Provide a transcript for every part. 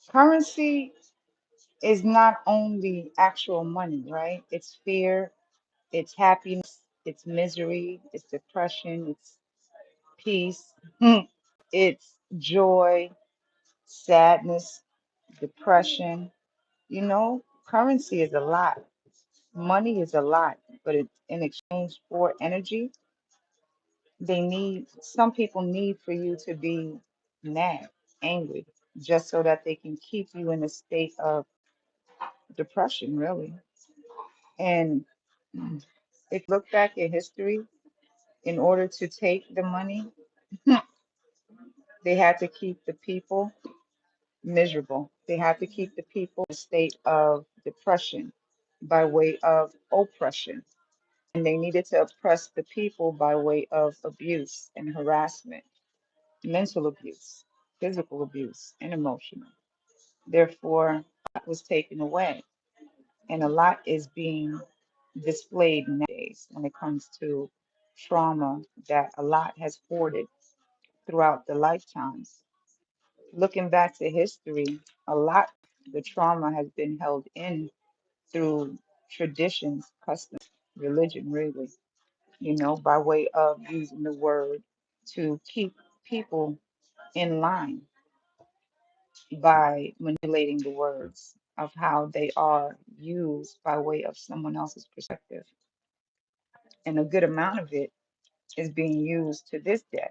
Currency is not only actual money, right? It's fear, it's happiness, it's misery, it's depression, it's peace, it's joy, sadness, depression. Currency is a lot. Money is a lot, but in exchange for energy, some people need for you to be mad, angry, just so that they can keep you in a state of depression, really. And if you look back at history, in order to take the money, they had to keep the people miserable. They had to keep the people in a state of depression by way of oppression. And they needed to oppress the people by way of abuse and harassment, mental abuse, physical abuse, and emotional. Therefore, that was taken away. And a lot is being displayed nowadays when it comes to trauma that a lot has hoarded throughout the lifetimes. Looking back to history, a lot of the trauma has been held in through traditions, customs, religion, really, by way of using the word to keep people in line by manipulating the words of how they are used by way of someone else's perspective. And a good amount of it is being used to this day.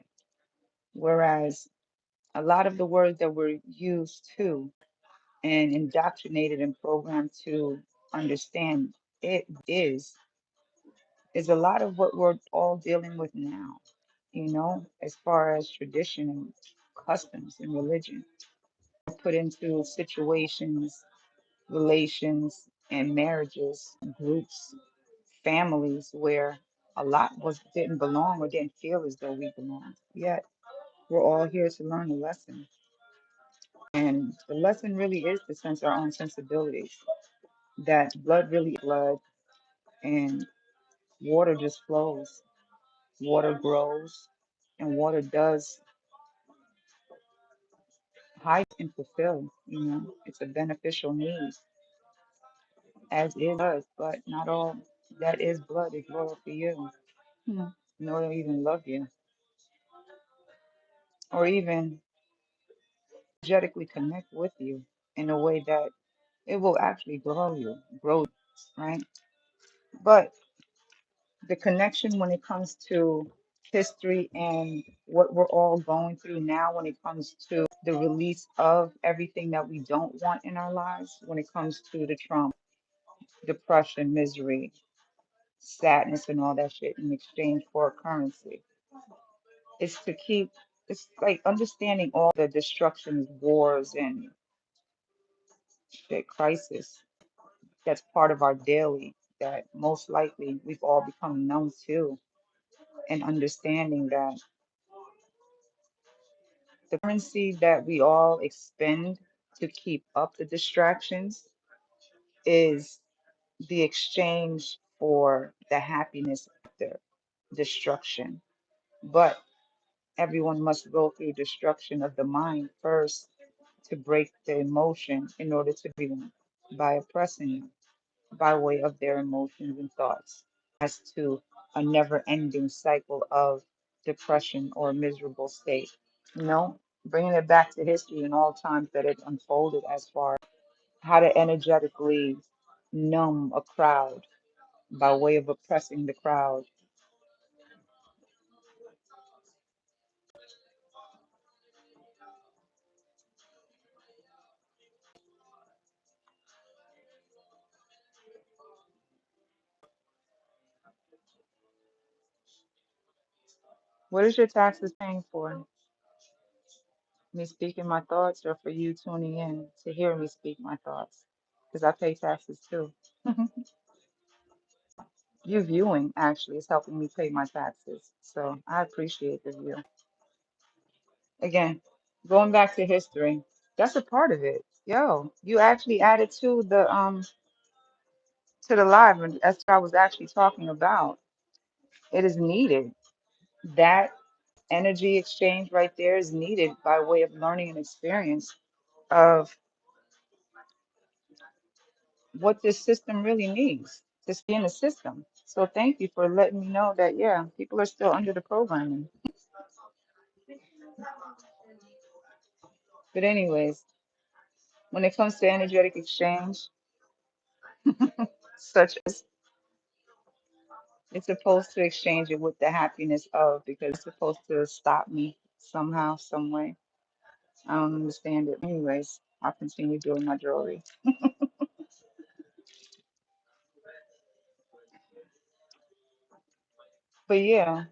Whereas a lot of the words that we're used to and indoctrinated and programmed to understand it is a lot of what we're all dealing with now, as far as tradition and customs and religion put into situations, relations, and marriages, groups, families where a lot was didn't belong or didn't feel as though we belonged. Yet we're all here to learn a lesson. And the lesson really is to sense our own sensibilities, that blood really is blood and water just flows. Water grows and water does hide and fulfill, it's a beneficial need, as is blood, but not all that is blood is loyal to you, nor even love you, or even energetically connect with you in a way that it will actually grow you, right? But the connection when it comes to history and what we're all going through now when it comes to the release of everything that we don't want in our lives, when it comes to the trauma, depression, misery, sadness, and all that shit in exchange for a currency. It's to keep, it's like understanding all the destructions, wars, and shit, crisis that's part of our daily, that most likely we've all become numb to, and understanding that the currency that we all expend to keep up the distractions is the exchange for the happiness after destruction. But everyone must go through destruction of the mind first to break the emotion in order to be one by oppressing them by way of their emotions and thoughts as to a never ending cycle of depression or miserable state. Bringing it back to history and all times that it unfolded as far as how to energetically numb a crowd by way of oppressing the crowd. What is your taxes paying for? Me speaking my thoughts or for you tuning in to hear me speak my thoughts? Because I pay taxes too. You viewing actually is helping me pay my taxes. So I appreciate the view. Again, going back to history, that's a part of it. Yo, you actually added to the live, and that's what I was actually talking about. It is needed. That energy exchange right there is needed by way of learning and experience of what this system really needs to stay in the system. So thank you for letting me know that, yeah, people are still under the programming. But anyways, when it comes to energetic exchange, such as it's supposed to exchange it with the happiness of, because it's supposed to stop me somehow, some way. I don't understand it. Anyways, I'll continue doing my jewelry. But yeah,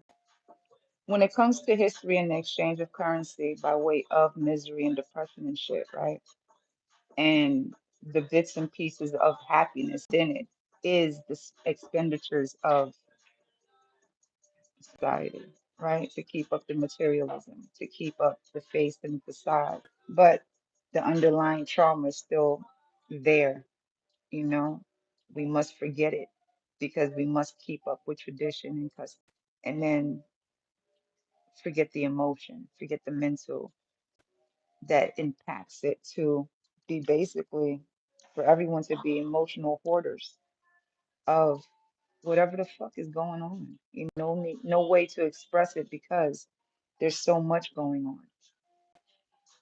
when it comes to history and the exchange of currency by way of misery and depression and shit, right? And the bits and pieces of happiness in it is the expenditures of society, right? To keep up the materialism, to keep up the face and facade. But the underlying trauma is still there, you know? We must forget it because we must keep up with tradition and custom. And then forget the emotion, forget the mental that impacts it to be basically for everyone to be emotional hoarders of whatever the fuck is going on. You know, no way to express it because there's so much going on.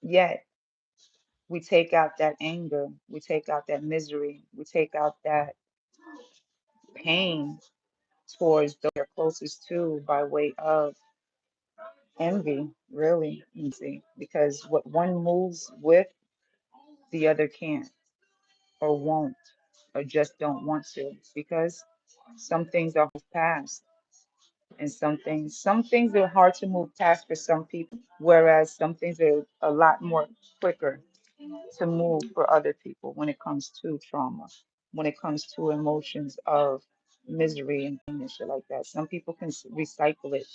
Yet we take out that anger, we take out that misery, we take out that pain towards those we're closest to by way of envy, really, easy. Because what one moves with, the other can't or won't or just don't want to. Because some things are past and some things are hard to move past for some people, whereas some things are a lot more quicker to move for other people when it comes to trauma, when it comes to emotions of misery and pain and shit like that. Some people can recycle it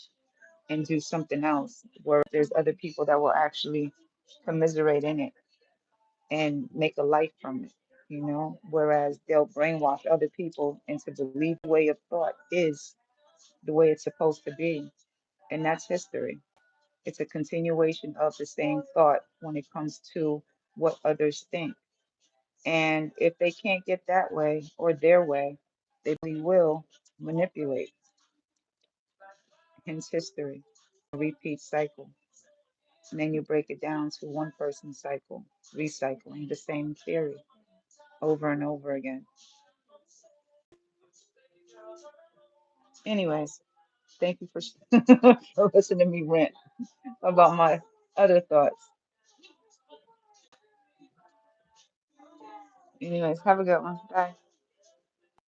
and do something else, where there's other people that will actually commiserate in it and make a life from it, you know, whereas they'll brainwash other people into believe the way of thought is the way it's supposed to be. And that's history. It's a continuation of the same thought when it comes to what others think. And if they can't get that way or their way, they really will manipulate. Hence history, a repeat cycle. And then you break it down to one person's cycle, recycling the same theory over and over again. Anyways, thank you for, for listening to me rant about my other thoughts. Anyways, have a good one. Bye.